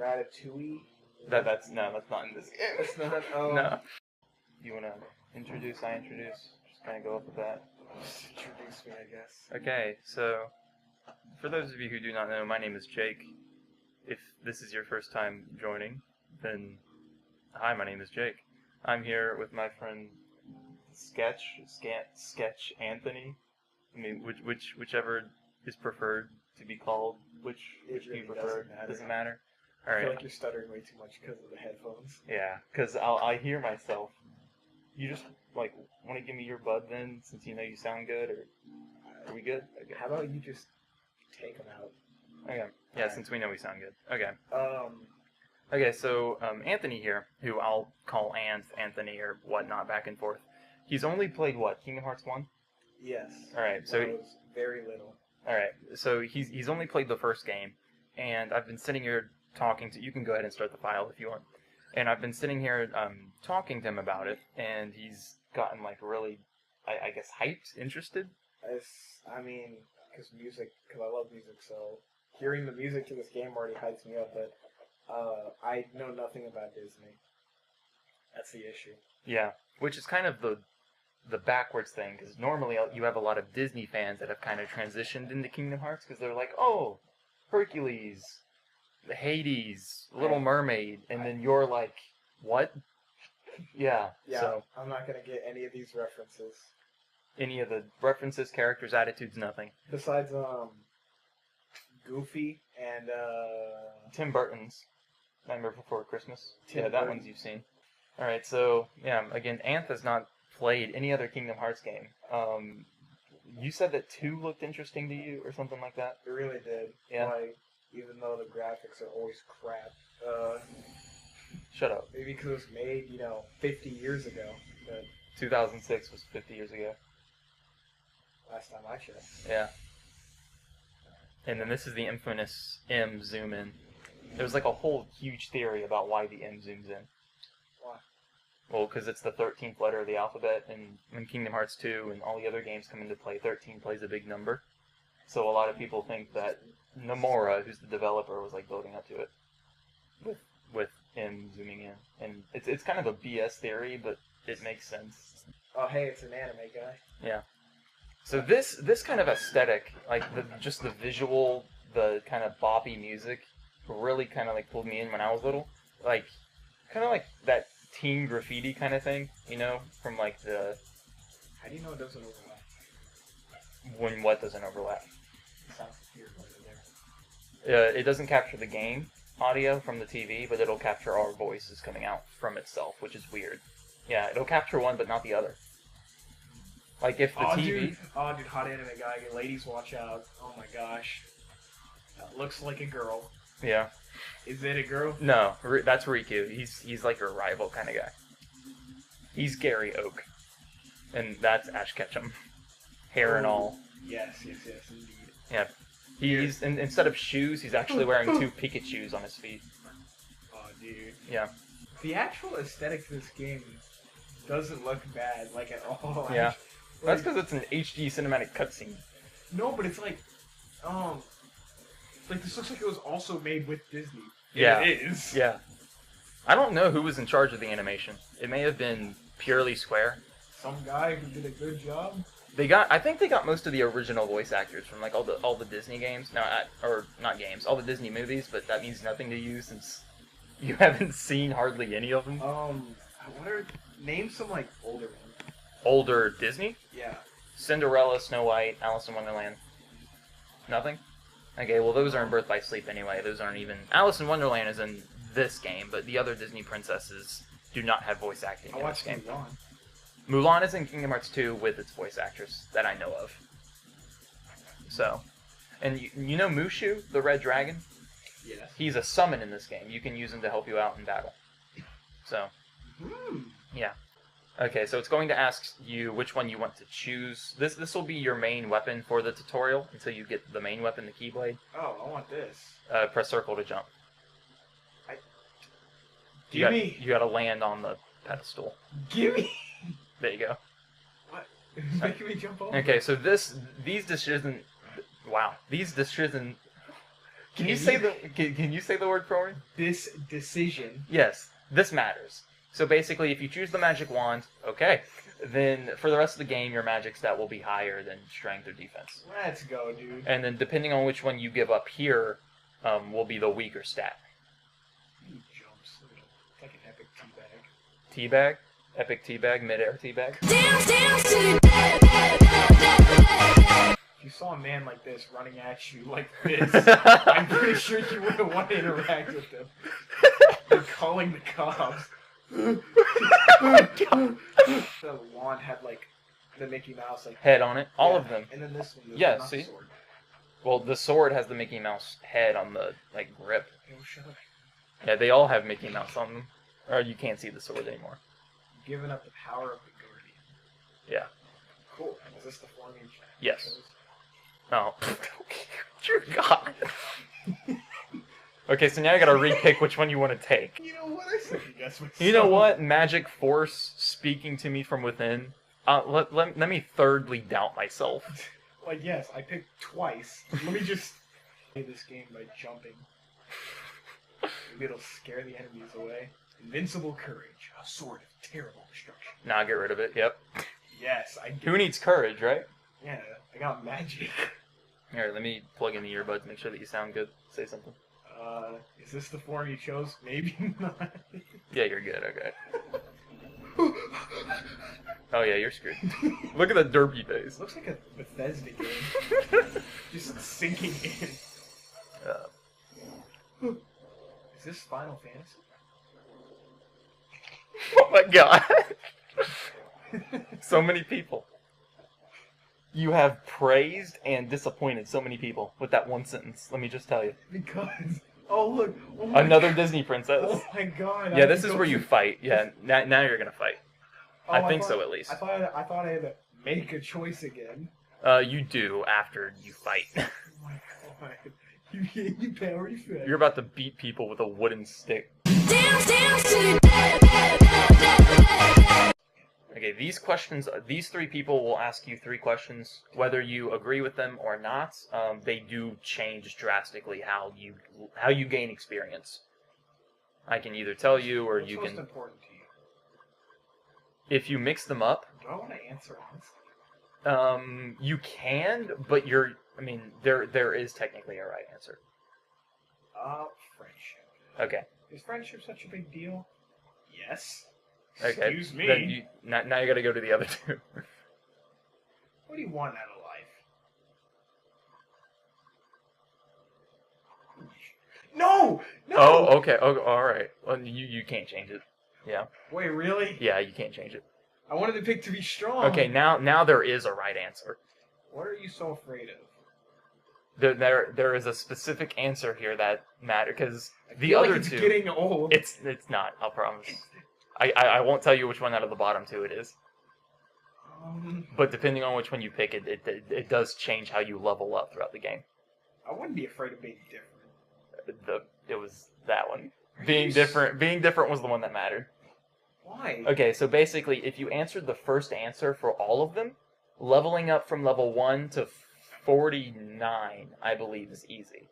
Ratatouille. That's not in this game. It's not. No. You wanna introduce? I introduce. Just kind of go up with that. Just introduce me, I guess. Okay, so for those of you who do not know, my name is Jake. If this is your first time joining, then hi, my name is Jake. I'm here with my friend Sketch Anthony. I mean, whichever is preferred to be called. Which do you prefer? Doesn't matter. All I right. feel like you're stuttering way too much because of the headphones. Yeah, because I hear myself. You just want to give me your bud then, since you know you sound good, or are we good? Okay. How about you just take them out? Okay. Yeah, since we know we sound good. Okay. Um. Okay, so Anthony here, who I'll call Anthony or whatnot back and forth. He's only played what? Kingdom Hearts 1? Yes. All right. So When I was very little. all right. So he's only played the first game, and I've been sitting here talking to. You can go ahead and start the file if you want. And I've been sitting here talking to him about it, and he's gotten really, I guess, hyped, interested. I mean, because I love music, so hearing the music to this game already hypes me up, but I know nothing about Disney. That's the issue. Yeah, which is kind of the backwards thing, because normally you have a lot of Disney fans that have kind of transitioned into Kingdom Hearts, because they're like, oh, Hercules, Hades, Little Mermaid, and then you're like, what? Yeah. Yeah, So I'm not going to get any of these references. any of the references, characters, attitudes, nothing. Besides, Goofy and, Tim Burton's Nightmare Before Christmas. Tim Yeah, that Burton. one's you've seen. Alright, so, yeah, again, Anth has not played any other Kingdom Hearts game. You said that 2 looked interesting to you, or something like that? it really did. Yeah. Like, even though the graphics are always crap. Shut up. Maybe because it was made, 50 years ago. But 2006 was 50 years ago. last time I checked. Yeah. And then this is the infamous M zoom in. There's a whole huge theory about why the M zooms in. Why? Well, because it's the 13th letter of the alphabet, and when Kingdom Hearts 2 and all the other games come into play, 13 plays a big number. So a lot of people think that Nomura, who's the developer, was building up to it with M zooming in. And it's kind of a BS theory, but it makes sense. Oh, hey, it's an anime guy. Yeah. So this kind of aesthetic, just the visual, the kind of boppy music, really kind of pulled me in when I was little. Kind of like that teen graffiti kind of thing, from the How do you know it doesn't overlap? when what doesn't overlap. It sounds weird right there. It doesn't capture the game audio from the TV, but it'll capture our voices coming out from itself, which is weird. Yeah, it'll capture one, but not the other. If the TV... Dude, hot anime guy. Ladies, watch out. Oh my gosh. That looks like a girl. Yeah. Is it a girl? No, that's Riku. He's your rival kind of guy. He's Gary Oak. And that's Ash Ketchum. Hair and all. Yes, indeed. Yeah. He's instead of shoes, he's actually wearing 2 Pikachus on his feet. Oh, dude. Yeah. The actual aesthetic of this game doesn't look bad, at all. Yeah. That's because it's an HD cinematic cutscene. No, but it's this looks like it was also made with Disney. Yeah. It is. Yeah. I don't know who was in charge of the animation. It may have been purely Square. Some guy who did a good job. I think they got most of the original voice actors from all the Disney games. No, or not games, all the Disney movies. But that means nothing to you since you haven't seen hardly any of them. Name some older ones. Older Disney? Yeah. Cinderella, Snow White, Alice in Wonderland. Nothing? Okay, well those are in Birth by Sleep anyway. Those aren't even... Alice in Wonderland is in this game, but the other Disney princesses do not have voice acting in this game. Mulan. Mulan is in Kingdom Hearts 2 with its voice actress that I know of. So, and you know Mushu, the red dragon? Yes. He's a summon in this game. You can use him to help you out in battle. So, yeah. Okay, so it's going to ask you which one you want to choose. This will be your main weapon for the tutorial until you get the main weapon, the Keyblade. Oh, I want this. Press circle to jump. Gimme. You gotta land on the pedestal. Gimme. There you go. What? It's making me jump over. Okay, so these decisions... Wow. These decisions... Can you say the word for me? This decision. Yes, this matters. So basically, if you choose the magic wand, okay, then for the rest of the game, your magic stat will be higher than strength or defense. Let's go, dude. And then depending on which one you give up here, will be the weaker stat. He jumps. It's like an epic teabag. Teabag? Epic teabag? Mid-air teabag? If you saw a man like this running at you like this, I'm pretty sure you wouldn't want to interact with him. You're calling the cops. The wand had like the Mickey Mouse like Head on it. All yeah. of them. And then this one. Yeah, not see? the sword. Well, the sword has the Mickey Mouse head on the grip. Yo, shut up. Yeah, they all have Mickey Mouse on them. Or you can't see the sword anymore. Giving up the power of the Guardian. Yeah. Cool. Is this the form you Yes. chose? Oh. Dear God. Okay, so now I gotta re-pick which one you want to take. You know what? I said you guys myself. You know what? Magic force speaking to me from within. Let me thirdly doubt myself. Like, yes, I picked twice. Let me just play this game by jumping. Maybe it'll scare the enemies away. Invincible courage, a sword of terrible destruction. Nah, get rid of it. Yep. Yes, I do. Who needs courage, right? Yeah, I got magic. Here, let me plug in the earbuds, make sure that you sound good. Say something. Is this the form you chose? Maybe not. Yeah, you're good. Okay. Oh yeah, you're screwed. Look at that derpy face. Looks like a Bethesda game. Just sinking in. Is this Final Fantasy? Oh my God. So many people. You have praised and disappointed so many people with that one sentence. Let me just tell you. Because oh look, oh my Another God. Disney princess. Oh my God! Yeah, this is where you fight. Yeah, now you're gonna fight. Oh, I think thought- so, at least. I thought I had to make a choice again. You do after you fight. Oh my God! You gave me power effect. You're about to beat people with a wooden stick. Okay, these questions, these three people will ask you three questions. Whether you agree with them or not, they do change drastically how you gain experience. I can either tell you or What's you most can. important to you? If you mix them up, Do I want to answer honestly? you can, but there is technically a right answer. Friendship. Okay. Is friendship such a big deal? Yes. Okay. Excuse me. Then now you got to go to the other two. What do you want out of life? No! No! Oh, okay. Oh, all right. Well, you can't change it. Yeah. Wait, really? Yeah, you can't change it. I wanted to pick to be strong. Okay, now there is a right answer. What are you so afraid of? There is a specific answer here that matters because I the feel other like it's two. getting old. It's not. I'll promise. I won't tell you which one out of the bottom two it is. But depending on which one you pick, it does change how you level up throughout the game. I wouldn't be afraid of being different. It was that one. Being different was the one that mattered. Why? Okay, so basically, if you answered the first answer for all of them, leveling up from level 1 to 49, I believe, is easy.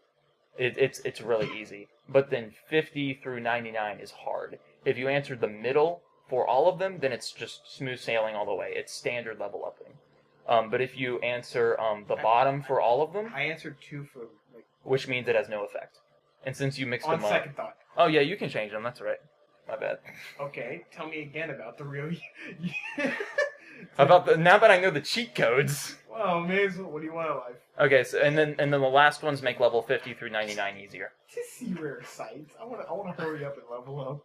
It's really easy. But then 50 through 99 is hard. If you answered the middle for all of them, then it's just smooth sailing all the way. It's standard level upping. But if you answer the bottom for all of them, I answered 2 for like which means it has no effect. And since you mixed on them up... second thought. Oh yeah, you can change them, that's right. My bad. Okay, tell me again about the real. Now that I know the cheat codes. Well, Maze, what do you want in life? Okay, so and then the last ones make level 50 through 99 easier. To see rare sights. I want to hurry up and level up.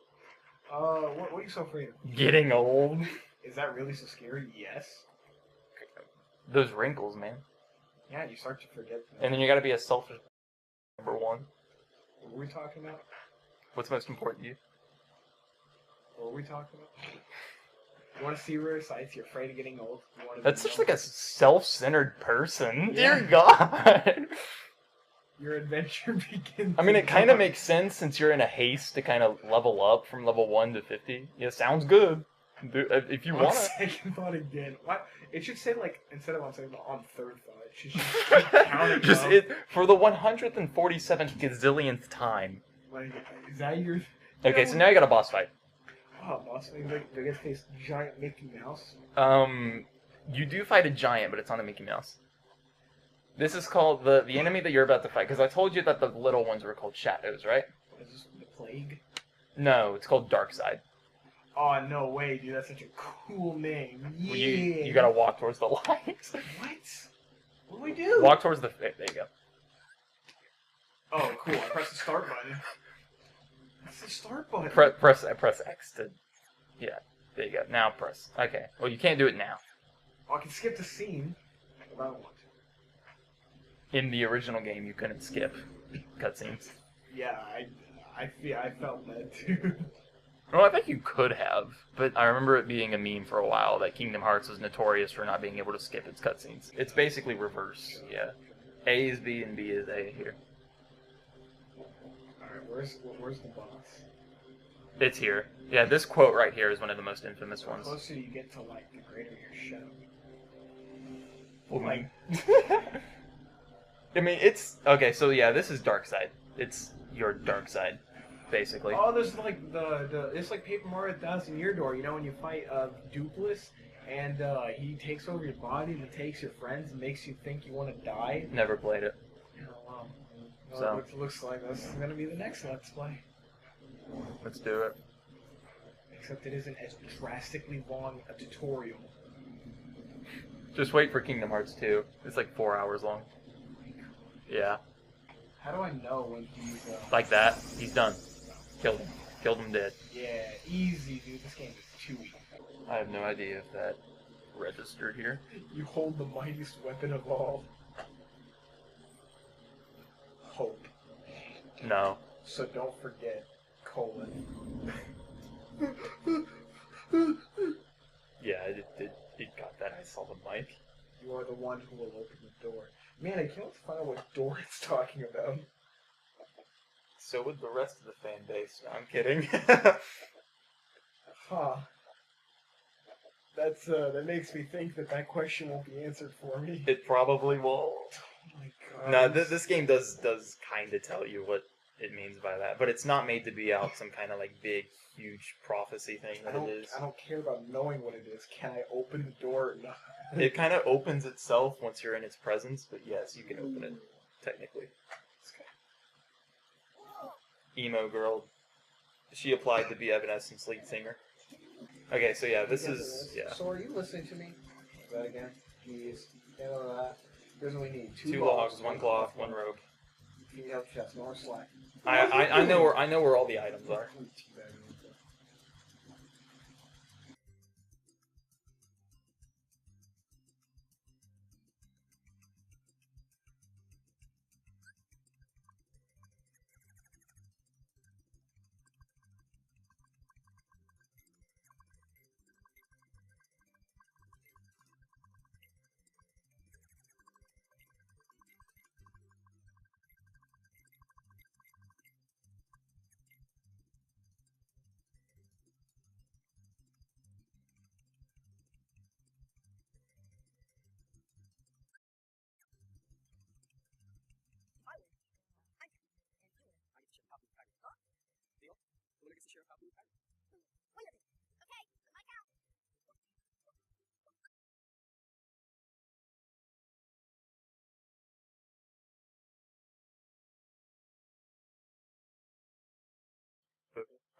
What are you so afraid of? Getting old. Is that really so scary? Yes. Those wrinkles, man. Yeah, you start to forget them. And then you gotta be a selfish number one. What were we talking about? What's most important to you? What were we talking about? You want to see rare sights? You're afraid of getting old. You want to That's such like a self-centered person. Yeah. Dear God. Your adventure begins. I mean, it kind of makes sense since you're in a haste to kind of level up from level 1 to 50. Yeah, sounds good. If you On want. second thought again. What? It should say like instead of on second thought, on third thought. It should just keep counting Just up. for the 147th gazillionth time. Like, is that your? Okay, so now you got a boss fight. Oh, boss fight! Like, they get to face giant Mickey Mouse. You do fight a giant, but it's not a Mickey Mouse. This is called the enemy that you're about to fight. Because I told you that the little ones were called shadows, right? What is this? The plague? No, it's called Darkseid. Oh no way, dude! That's such a cool name. Yeah. Well, you gotta walk towards the light. What? What do we do? Walk towards the. There you go. Oh, cool! I press the start button. What's the start button? Press X to. Yeah, there you go. Now press. Okay. Well, you can't do it now. Oh, I can skip the scene if I want. In the original game, you couldn't skip cutscenes. Yeah, I felt that too. Well, I think you could have, but I remember it being a meme for a while that Kingdom Hearts was notorious for not being able to skip its cutscenes. It's basically reverse, yeah. A is B and B is A here. Alright, where's the boss? It's here. Yeah, this quote right here is one of the most infamous The ones. closer you get to light, the greater your shadow. Well, Like, I mean, it's... Okay, so yeah, this is Darkseid. It's your dark side, basically. oh, there's like the it's like Paper Mario 1000 Year Door. You know when you fight Dupless and he takes over your body and takes your friends and makes you think you want to die. Never played it. Oh, wow. Well, So. it looks like this is gonna be the next Let's Play. Let's do it. Except it isn't as drastically long a tutorial. Just wait for Kingdom Hearts 2. It's like 4 hours long. Yeah. How do I know when he's Like that. He's done. Killed him. Killed him dead. Yeah, easy, dude. This game is too easy. I have no idea if that registered here. You hold the mightiest weapon of all. Hope. No. So don't forget, colon. Yeah, it got that. I saw the mic. You are the one who will open the door. Man, I can't wait to find out what door it's talking about. So would the rest of the fan base. No, I'm kidding. Huh. That makes me think that question won't be answered for me. It probably will. Oh my god. No, this game does kind of tell you what it means by that, but it's not made to be out some kind of like big, huge prophecy thing that it is. I don't care about knowing what it is. Can I open the door or not? It kind of opens itself once you're in its presence, but yes, you can open it, technically. Emo girl. She applied to be Evanescence lead singer. Okay, so yeah, this is... Yeah. So are you listening to me? That again? Please. Here's what we need. Two logs, one cloth, one rope. Female chest, no more slack. I know where all the items are.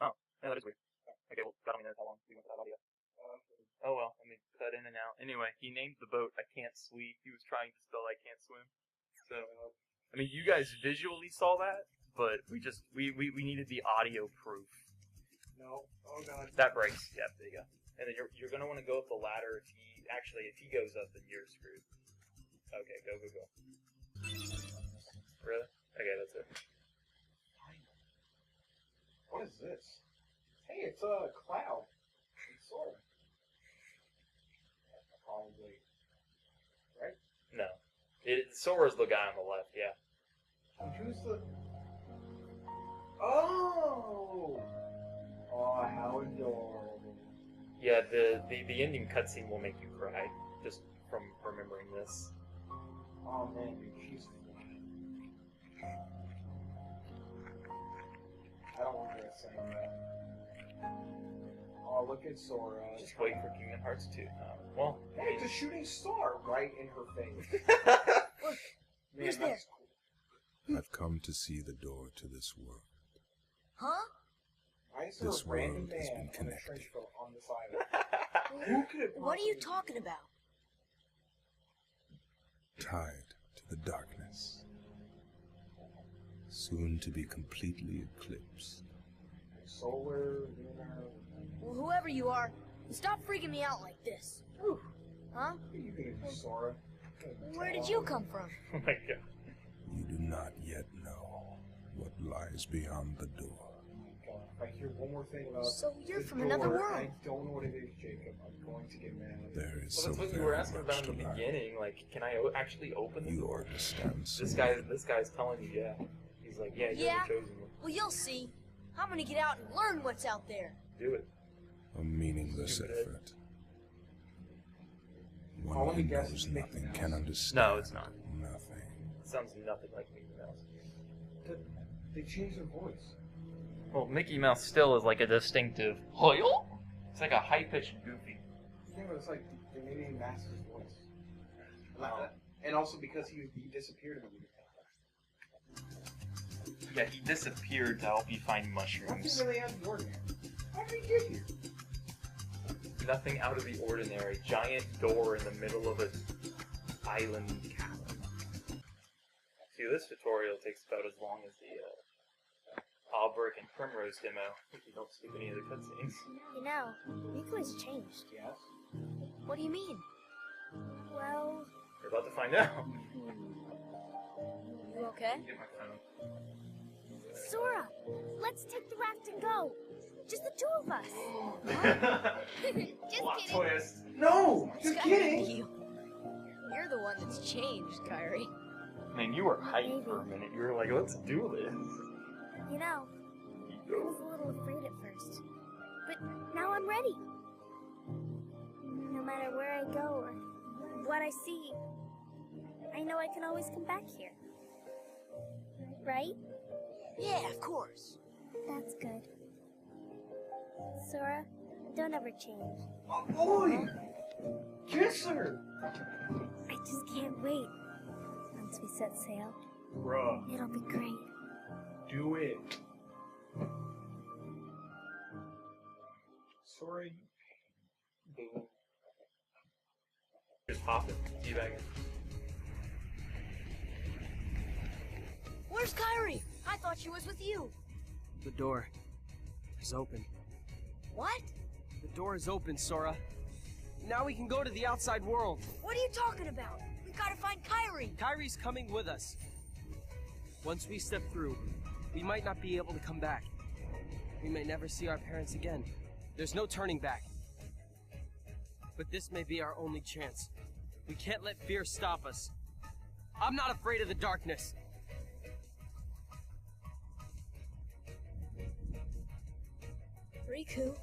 Oh, yeah, that is weird. Okay, well, I don't mean how long we went without audio. Oh well, let me cut in and out. Anyway, he named the boat I Can't Sweep. He was trying to spell I Can't Swim. So, I mean, you guys visually saw that, but we needed the audio proof. No. Oh god. That breaks. Yeah, there you go. And then you're gonna want to go up the ladder. If he goes up, then you're screwed. Okay, go. Really? Okay, that's it. What is this? Hey, it's a cloud. Sort of. Probably. Right? No. Sora's the guy on the left, yeah. Who's the... Oh! Oh, how adorable. Yeah, the ending cutscene will make you cry. just from remembering this. Oh man, she's. I don't want her to say that. Oh, look at Sora. Just wait for Kingdom Hearts 2. Well, Hey, it's a shooting star right in her face. Look, Man, who's there? that's cool. I've come to see the door to this world. Huh? I saw This a random world has man been on a connected. trench coat on this island. Who could it What are you possibly talking about? Tied to the darkness. Soon to be completely eclipsed. be? Solar, lunar. Well, whoever you are, stop freaking me out like this. Whew. Huh? What are you gonna do, Sora? Where did you come from? oh my god. You do not yet know what lies beyond the door. Oh my god, if I hear one more thing about So you're the from another door, world. I don't know what it is, Jacob. I'm going to get mad. There is Well, so that's what you very were asking much about in to the learn. beginning. Like, can I actually open the You door? understand so This guy's telling you, yeah. He's like, yeah, you're Yeah? the chosen one. Well, you'll see. I'm gonna get out and learn what's out there. Do it. a meaningless Stupid. effort. Oh, One let who me guess, knows it's Mickey nothing Mouse. can understand. No, it's not. Nothing. It sounds nothing like Mickey Mouse. They changed their voice. Well, Mickey Mouse still is like a distinctive Hoyle? It's like a high-pitched goofy. Yeah, but it's like they made him mask his voice. Oh. And also because he disappeared in the movie. Yeah, he disappeared to help you find mushrooms. Nothing really out of the ordinary. How did he get here? Nothing out of the ordinary. Giant door in the middle of an island cabin. See, this tutorial takes about as long as the Albrecht and Primrose demo, if you don't skip any of the cutscenes. You know, Riku has changed. Yes. What do you mean? Well, You're about to find out. You okay? Get my phone. Sora, let's take the raft and go. Just the two of us. Just Plot kidding. twist. No! Just kidding! You. You're the one that's changed, Kyrie. Man, you were hyped for a minute. You were like, let's do this. You know, I was a little afraid at first, but now I'm ready. No matter where I go or what I see, I know I can always come back here. Right? Yeah, of course. That's good. Sora, don't ever change. Oh, boy! Kiss her! I just can't wait. Once we set sail, Bruh, it'll be great. do it. Sorry. Boom. Just pop it. Teabagging. Where's Kyrie? I thought she was with you. The door is open. What? The door is open, Sora. Now we can go to the outside world. What are you talking about? We gotta find Kyrie. Kyrie's coming with us. Once we step through, we might not be able to come back. We may never see our parents again. There's no turning back. But this may be our only chance. We can't let fear stop us. I'm not afraid of the darkness. Riku.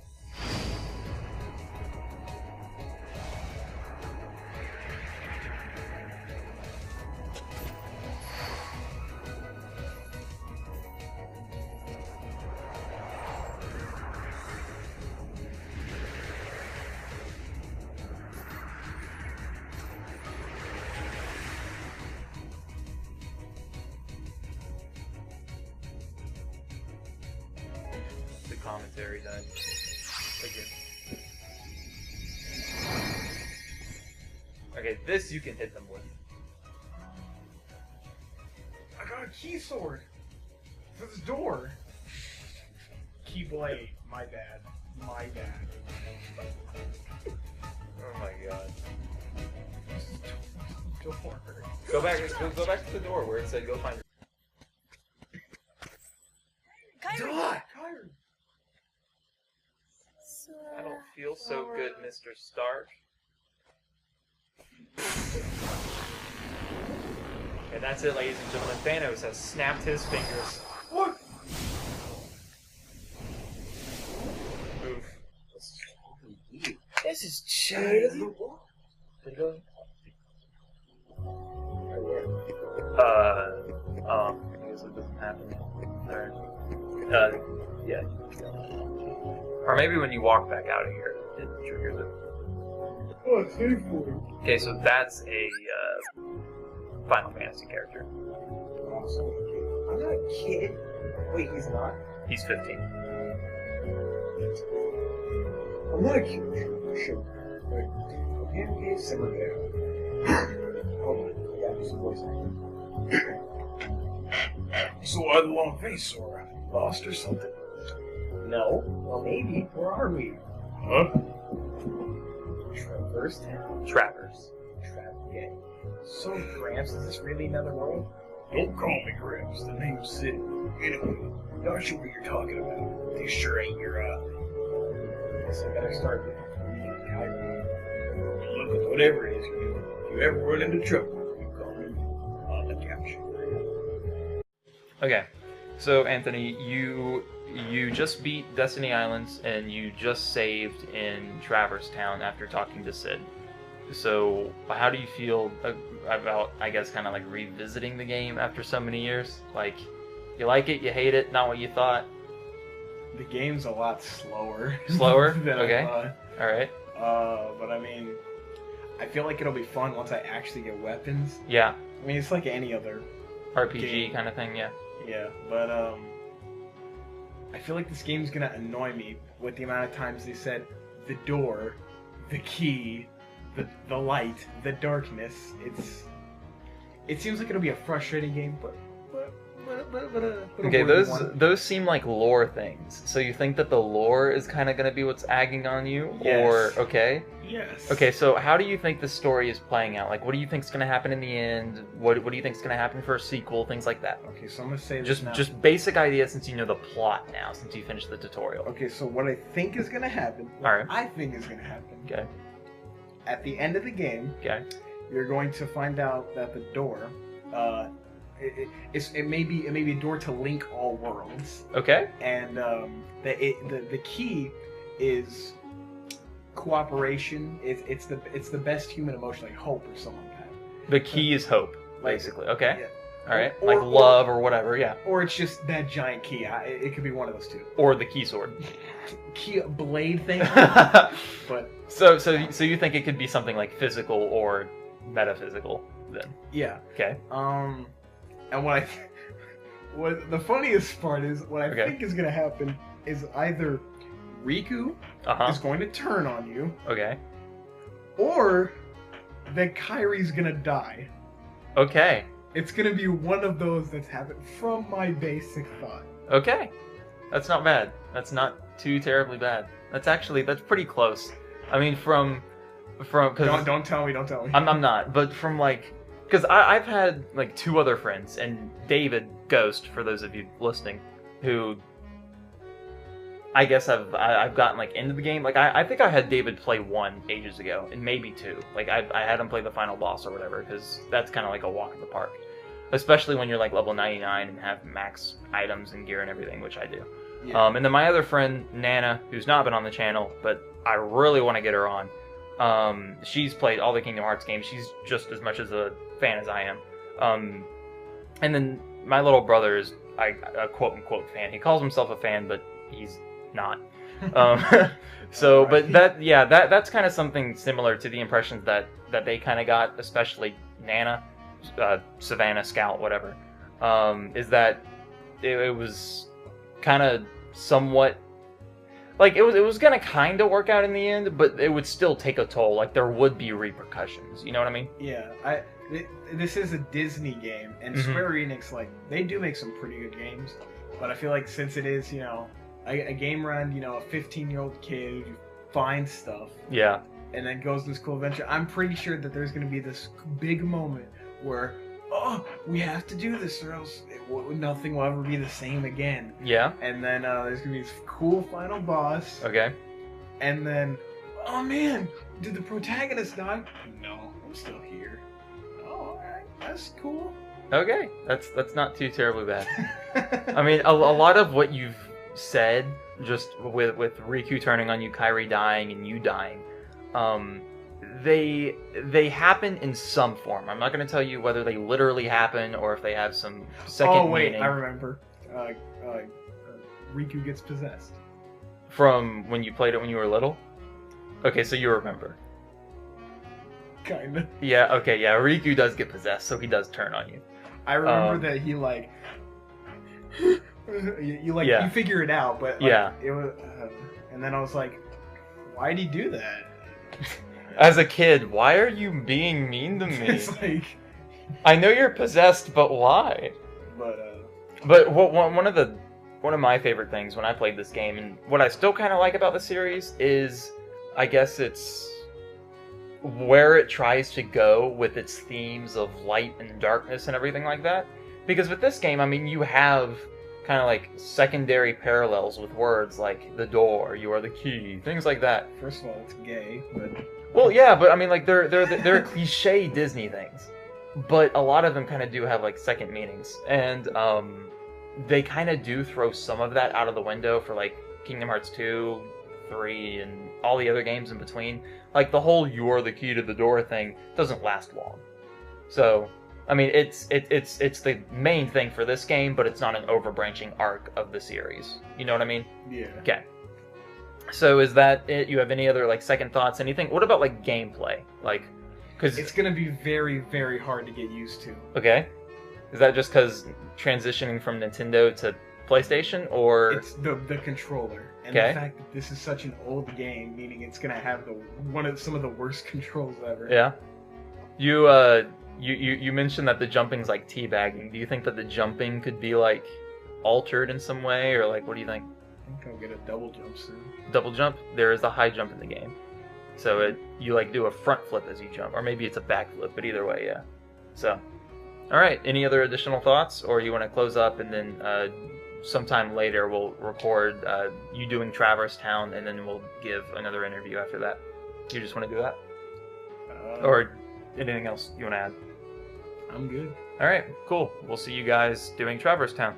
The commentary done. Again. Okay, this you can hit them with. I got a key sword for this door. Keyblade. My bad. My bad. Oh my god. Door. Go back to the door where it said go find Kyrie! Kyrie. Sora. I don't feel so good, Mr. Stark. And that's it, ladies and gentlemen. Thanos has snapped his fingers. What? Oof. This is China. Did going? I guess it doesn't happen. Alright. Yeah. Or maybe when you walk back out of here, it triggers it. Oh, save for it. Okay, so that's a Final Fantasy character. Awesome. I'm not a kid. Wait, he's not? He's 15. I'm not a kid. Sure. Wait. Okay, simmer down. Hold on. Yeah, just a voice acting. So I had a long face, or I lost or something? No. Well, maybe. Where are we? Huh? Traverse Town? Travers. Yeah. So, Gramps, is this really another world? Don't call me Gramps. The name's Sid. Anyway, not sure what you're talking about. This sure ain't your, Guess I better start reading Kyrie. Look, whatever it is you do, if you ever run into trouble, you call me on the couch. Okay, so Anthony, you just beat Destiny Islands and you just saved in Traverse Town after talking to Sid. So how do you feel about, I guess, kind of like revisiting the game after so many years? Like, you like it, you hate it, not what you thought? The game's a lot slower. Slower? than Okay. I thought. Alright. But I mean, I feel like it'll be fun once I actually get weapons. Yeah. I mean, it's like any other RPG game. kind of thing, yeah. Yeah, but I feel like this game's gonna annoy me with the amount of times they said the door, the key, the light, the darkness. It seems like it'll be a frustrating game, but Okay, a worthy one. those seem like lore things. So you think that the lore is kind of going to be what's agging on you? Yes. Or, okay. Yes. Okay, so how do you think the story is playing out? Like, what do you think's going to happen in the end? What do you think's going to happen for a sequel? Things like that. Okay, so I'm gonna say this Just now. just basic ideas since you know the plot now, since you finished the tutorial. Okay, so what I think is gonna happen. What Alright. I think is gonna happen. Okay. At the end of the game, Okay. you're going to find out that the door, it may be a door to link all worlds, Okay. and the key is cooperation. It's the best human emotion, like hope or something like that. The key is hope, Like, basically. Okay. Yeah. All right. Or- Like or- love or whatever, yeah. Or it's just that giant key. It could be one of those two. Or the key sword. Key blade thing, but So you think it could be something like physical or metaphysical then? yeah. Okay. And what the funniest part is, what I Okay. think is gonna happen is either Riku Uh-huh. is going to turn on you, Okay. or that Kyrie's gonna die. Okay. It's gonna be one of those that's happened from my basic thought. Okay. That's not bad. That's not too terribly bad. That's pretty close. I mean, from because Don't tell me. I'm not, but from like, because I've had like two other friends, and David Ghost, for those of you listening, who I guess I've gotten like into the game. Like I think I had David play 1 ages ago, and maybe 2. Like I had him play the final boss or whatever, because that's kind of like a walk in the park, especially when you're like level 99 and have max items and gear and everything, which I do. Yeah. And then my other friend Nana, who's not been on the channel, but I really want to get her on. She's played all the Kingdom Hearts games. She's just as much as a fan as I am. And then my little brother is a quote unquote fan. He calls himself a fan, but he's not. So, but that's kind of something similar to the impressions that they kind of got, especially Nana, Savannah, Scout, whatever. Is that it was kind of somewhat like it was gonna kind of work out in the end, but it would still take a toll. Like there would be repercussions. You know what I mean? Yeah, this is a Disney game, and Mhm. Square Enix, like, they do make some pretty good games, but I feel like since it is, a game around, a 15-year-old kid who finds stuff Yeah. and then goes on this cool adventure, I'm pretty sure that there's going to be this big moment where, oh, we have to do this or else nothing will ever be the same again. Yeah. And then there's going to be this cool final boss, Okay. and then, oh man, did the protagonist die? No, I'm still here. Oh, alright, that's cool. Okay. That's not too terribly bad. I mean, a lot of what you've said, just with Riku turning on you, Kairi dying, and you dying, They happen in some form. I'm not going to tell you whether they literally happen or if they have some second Oh wait, meaning I remember. Riku gets possessed. from when you played it when you were little. Okay, so you remember. Kinda. Yeah, okay, yeah, Riku does get possessed, so he does turn on you. I remember that he like. you like Yeah. you figure it out, but like, Yeah. it was, and then I was like, why'd he do that? As a kid, why are you being mean to me? It's like, I know you're possessed, but why? but One of my favorite things when I played this game, and what I still kind of like about the series is, I guess it's where it tries to go with its themes of light and darkness and everything like that. Because with this game, I mean, you have kind of like secondary parallels with words like the door, you are the key, things like that. first of all, it's gay, but Well, yeah, but I mean, like they're cliche Disney things, but a lot of them kind of do have like second meanings, and they kind of do throw some of that out of the window for like Kingdom Hearts 2, 3, and all the other games in between. Like the whole "you are the key to the door" thing doesn't last long. So, I mean, it's the main thing for this game, but it's not an overbranching arc of the series. You know what I mean? yeah. Okay. So is that it? You have any other like second thoughts? Anything? What about like gameplay? Like, because It's gonna be very, very hard to get used to. okay, is that just because transitioning from Nintendo to PlayStation, or It's the controller, and Okay. the fact that this is such an old game, meaning it's gonna have some of the worst controls ever. yeah? You mentioned that the jumping's like teabagging. Do you think that the jumping could be like altered in some way, or like what do you think? I think I'll get a double jump soon. Double jump? There is a high jump in the game, so you like do a front flip as you jump, or maybe it's a back flip. But either way, yeah. So, all right. Any other additional thoughts, or you want to close up and then sometime later we'll record you doing Traverse Town, and then we'll give another interview after that. You just want to do that, or anything else you want to add? I'm good. All right, cool. We'll see you guys doing Traverse Town.